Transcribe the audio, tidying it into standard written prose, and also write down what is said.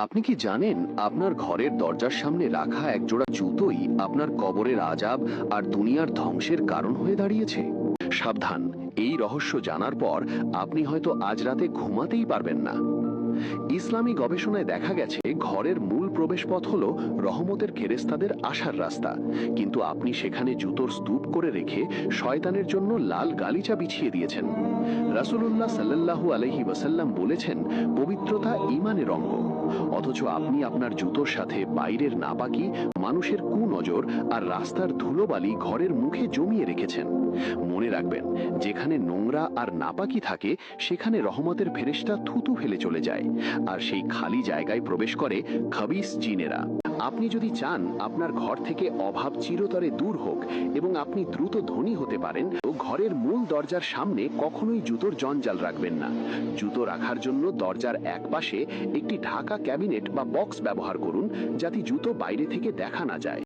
আপনি কি জানেন আপনার ঘরের দরজার সামনে রাখা একজোড়া জুতোই আপনার কবরের আযাব আর দুনিয়ার ধ্বংসের কারণ হয়ে দাঁড়িয়েছে? সাবধান, এই রহস্য জানার পর আপনি হয়তো আজ রাতে ঘুমাতেই পারবেন না। ইসলামী গবেষণায় দেখা গেছে ঘরের মূল প্রবেশপথ হলো রহমতের ফেরেশতাদের আসার রাস্তা, কিন্তু আপনি সেখানে জুতোর স্তূপ করে রেখে শয়তানের জন্য লাল গালিচা বিছিয়ে দিয়েছেন। রাসূলুল্লাহ সাল্লাল্লাহু আলাইহি ওয়াসাল্লাম বলেছেন, পবিত্রতা ঈমানের অঙ্গ, অথচ আপনি আপনার জুতোর সাথে বাইরের নাপাকি, মানুষের কুনজর আর রাস্তার ধুলোবালি ঘরের মুখে জমিয়ে রেখেছেন। মনে রাখবেন, যেখানে নোংরা আর নাপাকি থাকে সেখানে রহমতের ফেরেশতা থুতু ফেলে চলে যায়, আর সেই খালি জায়গায় প্রবেশ করে খাবিস জিনেরা। আপনি যদি চান আপনার ঘর থেকে অভাব চিরতরে দূর হোক এবং আপনি দ্রুত ধনী হতে পারেন, তো ঘরের মূল দরজার সামনে কখনোই জুতোর জঞ্জাল রাখবেন না। জুতো রাখার জন্য দরজার একপাশে একটি ঢাকা ক্যাবিনেট বা বক্স ব্যবহার করুন, যাতে জুতো বাইরে থেকে দেখা না যায়।